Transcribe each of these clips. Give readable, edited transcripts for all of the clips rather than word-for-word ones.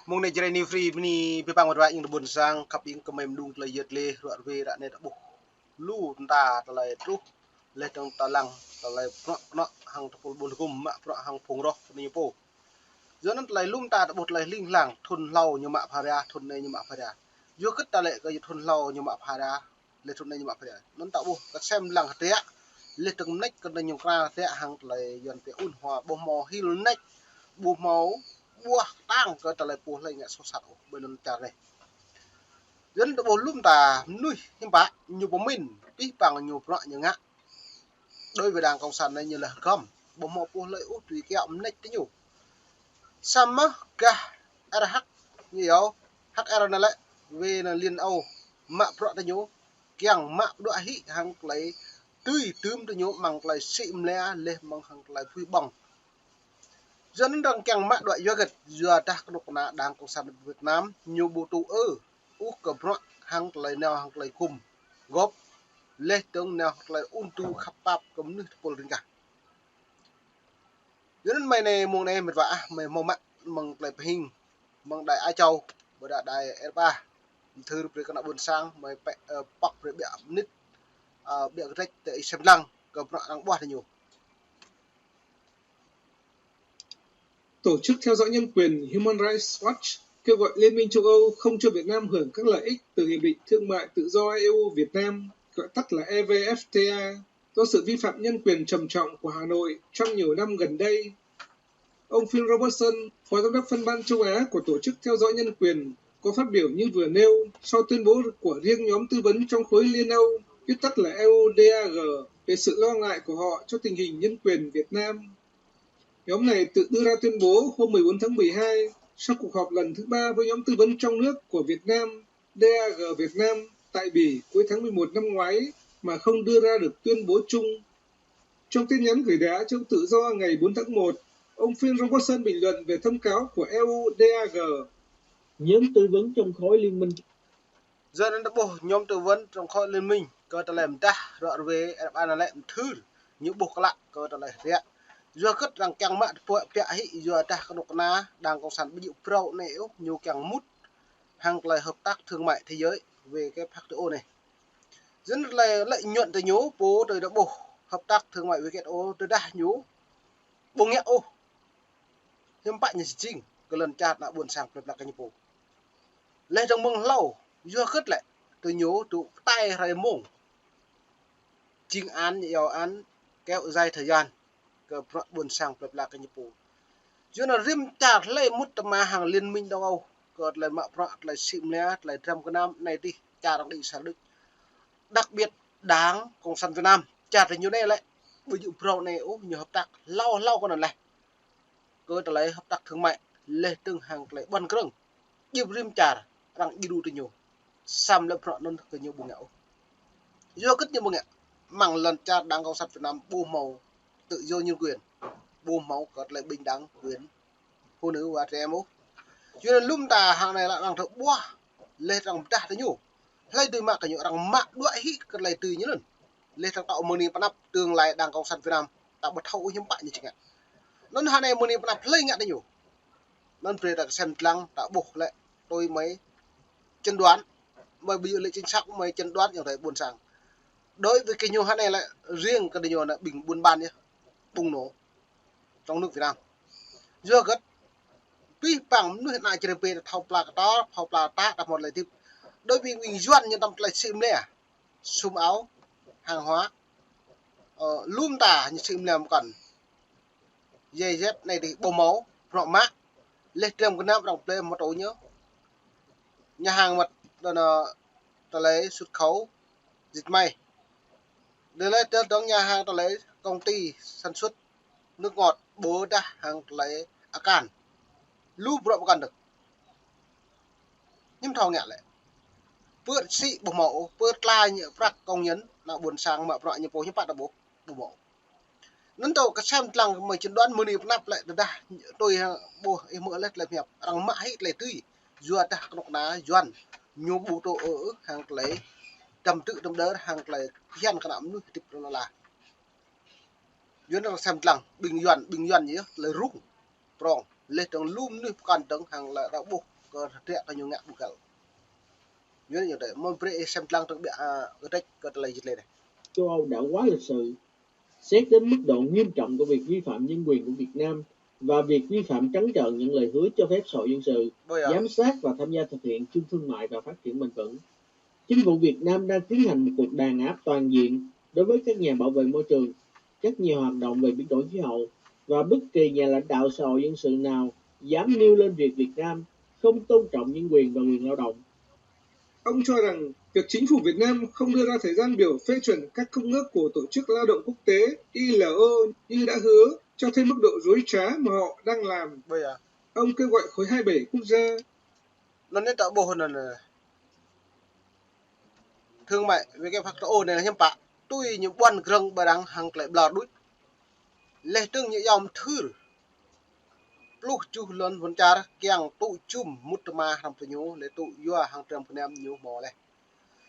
mong này chơi ni free ni pepang wat yang bun sang kap yang kemem dung tlai yet le ruat ve rak ne bu lu ta tlai tu le tong talang tlai pro no hang topul bul kum ma pro hang phung ro ni po giờ nó tlai lum ta bột tlai ling lang thun lau như mạ pharia thun ne như mạ pharia yo kut ta le cái thun lau như mạ pharia le thun ne như mạ pharia nó tạo bu ka xem lang te le tong nek ka ne như kra te hang tlai yon pe un hoa bo mo hil nek bu mau buah tang ke tele puh lai ngak sosat belum care yen to bolum ta nui himpa nyu pomin pi pang nyu pro nya ngak đôi về đảng cộng sản này như là cầm bộ một puh lai tùy kẹo nek te nyu sama ka rh nhiều hr na lại về là liên âu mạ pro te nyu kyang mạ đọa hi hang lấy tươi tươm te nyu mang lấy sim le mang hang lấy phui bong dân đang càng mạ đoạn do gật giờ ta độc na đang cộng sản Việt Nam nhiều bộ tụ u cờ pro hàng lấy nào hàng lấy cùng góp lê tương nào lấy tu khắp bab cầm nước pol cả dân mày này mùng này mệt vã mày mong mặn mong lấy hình mong đại ai châu và đại R3 thư về các buôn sang mày bọc về bịa nít bịa rách để xem lăng cờ pro đang bọt thì nhiều. Tổ chức theo dõi nhân quyền Human Rights Watch kêu gọi Liên minh châu Âu không cho Việt Nam hưởng các lợi ích từ Hiệp định Thương mại Tự do EU-Việt Nam, gọi tắt là EVFTA, do sự vi phạm nhân quyền trầm trọng của Hà Nội trong nhiều năm gần đây. Ông Phil Robertson, Phó Giám đốc Phân ban châu Á của Tổ chức theo dõi nhân quyền, có phát biểu như vừa nêu sau tuyên bố của riêng nhóm tư vấn trong khối Liên Âu, viết tắt là EUDAG, về sự lo ngại của họ cho tình hình nhân quyền Việt Nam. Nhóm này tự đưa ra tuyên bố hôm 14 tháng 12 sau cuộc họp lần thứ 3 với nhóm tư vấn trong nước của Việt Nam, DAG Việt Nam, tại Bỉ cuối tháng 11 năm ngoái mà không đưa ra được tuyên bố chung. Trong tin nhắn gửi Đài Á Châu Tự Do ngày 4 tháng 1, ông Phil Robertson bình luận về thông cáo của EUDAG. Nhóm tư vấn trong khối liên minh. Giờ nó bộ nhóm tư vấn trong khối liên minh cơ ta làm ta rồi về anh lại thứ những bộ lạ cơ ta lại thế giờ cất rằng càng mạ bịa hị giờ ta có độc na đang cộng sản bị pro nẻo nhiều càng mút hàng lời hợp tác thương mại thế giới về cái FTO này dẫn là lợi nhuận từ nhố bố từ đó bổ hợp tác thương mại với cái ô từ đa nhố bố nghe ô nhưng bạn như chính cái lần chặt là buồn sảng là cái nhố lên trong mông lâu giờ cất lại từ nhố tụ tay hay mông chính án nhiều án kéo dài thời gian cái buồn sảng là cái nhố chứ là rim chặt lên mút mà hàng liên minh châu Âu còn lại mạo lại xịn lẽ lại trong cái năm này đi chả đang định xác định đặc biệt đáng cộng sản Việt Nam chặt thì nhiều đây lại ví dụ pro này nhiều hợp tác lâu con này cơ trở lại hợp tác thương mại lên từng hàng lại bần cứng nhiều rim chặt đang đi đu từ nhiều sam lại pro nên từ nhiều bùng nhậu do cất nhiều bùng nhậu mảng lần chặt đáng cộng sản Việt Nam bù màu tự do nhân quyền bù màu còn lại bình đẳng quyền phụ nữ và trẻ em cho nên lum ta hàng này là đang thợ bua lên rằng ta thấy nhiều lấy từ mạng cái nhựa rằng mạng đuổi hít cái này từ những lần lên thằng tạo money panap tương lai đang cộng sản Việt Nam tạo bật hậu hiếm bại như chẳng hạn nên hàng này money panap lấy ngạn đấy nhiều nên về đặc xem lăng tạo buộc lại tôi mới chân đoán mà bây giờ lại chính xác mới chân đoán như thế buồn sàng đối với cái nhiều hàng này lại riêng cái nhiều là bình buôn ban nhé bùng nổ trong nước Việt Nam giờ gất pi bằng nước hiện nay trên về thầu pla ta đặt một lời tiếp đối với mình doanh như tâm lại sim này sum áo hàng hóa lum tả như sim làm cần dây dép này thì bầu máu rọ mát lên trên cái nam đồng lên một tổ nhớ nhà hàng mật là ta lấy xuất khẩu dịch may để lấy tên đó nhà hàng ta lấy công ty sản xuất nước ngọt bố đã hàng lấy akan lưu bro cần được nhưng thầu nhẹ lại vượt sĩ bộ mẫu vượt lai như phật công nhân là buồn sang mà loại như bố như bạn là bố mẫu nấn tàu cái xem lăng mà chân đoán mười nắp lại được đã tôi bố em mượn lại hiệp rằng mãi lại tươi dùa ta độc đá doan nhiều bộ tổ ở hàng lấy trầm tự trong đỡ hàng lấy hiền cái nắm tiếp là dưới nó xem lăng bình doan nhé là rung rong lên trong lum nước cần trong hàng là đã buộc có thể có nhiều ngã bukan nhớ nhiều đấy mong pre xem lăng trong bịa cái trách có thể lấy này Châu Âu đã quá lịch sự. Xét đến mức độ nghiêm trọng của việc vi phạm nhân quyền của Việt Nam và việc vi phạm trắng trợn những lời hứa cho phép xã hội dân sự, bây giờ giám sát và tham gia thực hiện chương thương mại và phát triển bền vững, chính phủ Việt Nam đang tiến hành một cuộc đàn áp toàn diện đối với các nhà bảo vệ môi trường, các nhà hoạt động về biến đổi khí hậu và bất kỳ nhà lãnh đạo xã hội dân sự nào dám nêu lên việc Việt Nam không tôn trọng nhân quyền và quyền lao động. Ông cho rằng việc chính phủ Việt Nam không đưa ra thời gian biểu phê chuẩn các công ước của Tổ chức Lao động Quốc tế ILO như đã hứa cho thấy mức độ dối trá mà họ đang làm. bây giờ Ông kêu gọi khối 27 quốc gia nó nên tạo bộ hơn là thương mại với cái phát ô này là hiếm bạ tôi những quan rừng bà đang hàng lại bờ đuôi lệ trưng như dòng thư lúc chú lớn vấn cha kiang tụ chum mút ma hàng phụ nhú lệ tụ yua hàng trăm phần em nhú mò này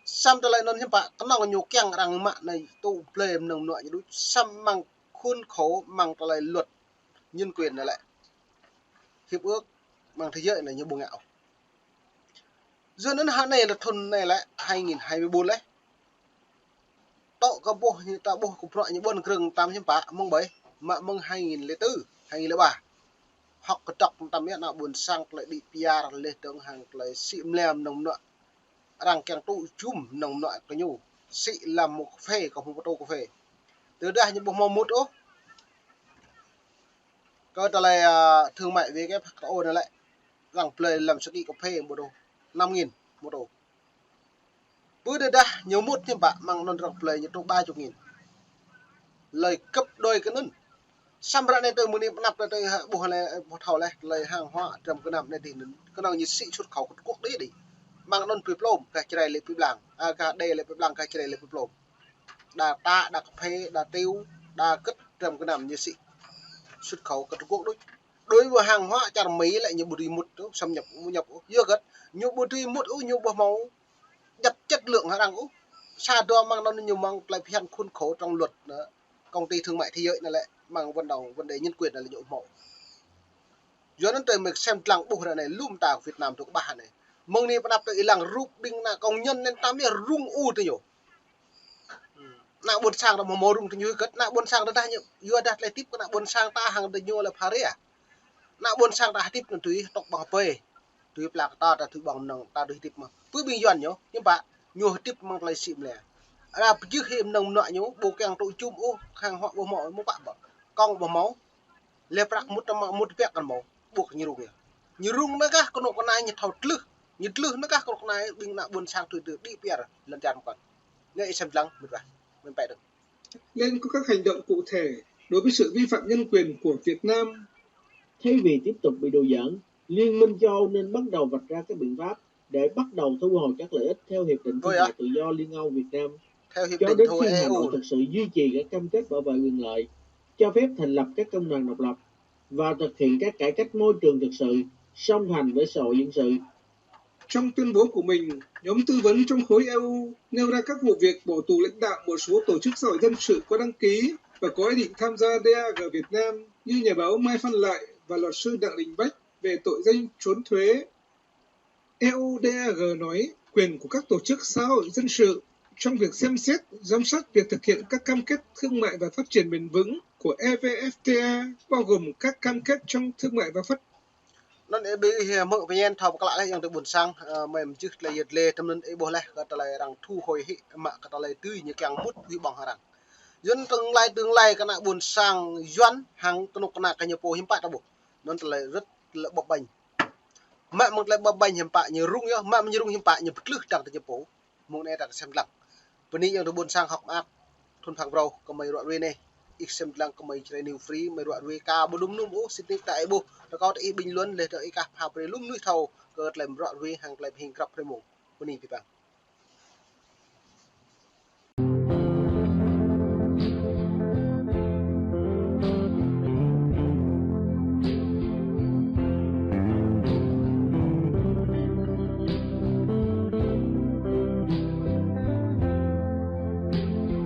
sam ta lại non hiếm bạ cái nào nhú kiang rằng mạ này tụ play nồng nọ như đuôi sam mang khuôn khổ mang ta lại luật nhân quyền này lại hiệp ước mang thế giới này như buông ngạo giờ đến hạn này là thôn này lại 2024 đấy tạo cái bộ như tạo bộ cũng loại như buôn rừng tam hiếm bạ mong bấy mà mong 2004 2003 học cái đọc tam biết nào buồn sang lại bị PR lên đường hàng lại xịm lem nồng nọ rằng càng tụ chum nồng nọ cái nhủ xị làm một phê còn một tô cà phê từ đây những bộ màu một ô coi ta lại thương mại với cái ô này lại rằng play làm sự kiện cà phê một đồ 5.000 một đồ bữa đây đã nhiều một thêm bạn mang non rằng play như tô 30.000 lời cấp đôi cái nân xăm ra này tôi muốn đi nạp tôi bộ này bộ thầu này lời hàng hóa trong cái nạp này thì cái nào như sĩ xuất khẩu quốc đấy đi mang non diplom cái chơi lấy diplom cái đây lấy diplom cái chơi lấy diplom đà ta đà cà phê đà tiêu đà cất trong cái nạp như sĩ xuất khẩu các quốc đối với hàng hóa cho Mỹ lại như bột một xâm nhập dưa cất nhiều bột một nhiều bột màu nhập chất lượng hàng đằng xa đo mang nó nhiều mang lại hiện khuôn khổ trong luật công ty thương mại thế giới này lại mang vấn đề nhân quyền là nhiều mẫu do nó tới mình xem làng bộ này lùm tàu Việt Nam thuộc ba này mong ni bắt tới làng rúp đinh là công nhân nên tam là rung u tới nhiều nạ buôn sang là mò rung tới nhiều cất nạ buôn sang đó nhiều vừa đặt lại tiếp nạ buôn sang ta hàng tới nhiều là phá đấy à nạ buôn sang ta tiếp là tùy tộc bằng pê tùy lạc ta ta tùy bằng nòng ta tùy tiếp mà cứ bình dân nhớ nhưng bạn nhiều tiếp mang lại xịm lẻ là trước hiểm nồng nọ nhớ bộ càng tụi chung ô hàng họ bộ mọi một bạn con bộ máu lẹp rạc một vẹt cần máu buộc như rung nữa các con này như thầu như lư nữa các con này bình nạ buôn sang từ đi bia lần chán còn nghe xem lăng mình phải được nên có các hành động cụ thể đối với sự vi phạm nhân quyền của Việt Nam. Thay vì tiếp tục bị đùa giỡn, Liên minh châu Âu nên bắt đầu vạch ra các biện pháp để bắt đầu thu hồi các lợi ích theo Hiệp định Thương mại Tự do Liên Âu Việt Nam, cho đến khi Hà Nội thực sự duy trì các cam kết bảo vệ quyền lợi, cho phép thành lập các công đoàn độc lập và thực hiện các cải cách môi trường thực sự, song hành với xã hội dân sự. Trong tuyên bố của mình, nhóm tư vấn trong khối EU nêu ra các vụ việc bỏ tù lãnh đạo một số tổ chức xã hội dân sự có đăng ký và có ý định tham gia DAG Việt Nam như nhà báo Mai Phan Lợi và luật sư Đặng Đình Bách về tội danh trốn thuế. EU-DAG nói quyền của các tổ chức xã hội dân sự trong việc xem xét, giám sát việc thực hiện các cam kết thương mại và phát triển bền vững của EVFTA, bao gồm các cam kết trong thương mại và phát nó để bị mượn với nhân thầu các lại yang từ buồn sang mềm chứ là nhiệt lệ tâm nên bộ này cái là rằng thu hồi hệ mà cái là tươi như càng mút như bằng hàng dân tương lai cái nào buồn sang doan hàng tụi nó cái nhập bộ hiếm bạ đâu nó là rất là bộc bành mẹ một lại bộc bành hiếm bạ như rung nhá mẹ như rung hiếm bạ như bất lực đang từ nhập bộ một này đang xem lặng bên này yang từ buồn sang học ác thôn phẳng rau có mấy loại này xem lặng có mấy training free mấy loại ca bố đúng đúng xin tại bố nó có ý bình luận để đợi cả học về lúc nuôi thầu cợt làm rõ hàng làm hình cặp với mù bên này thì bạn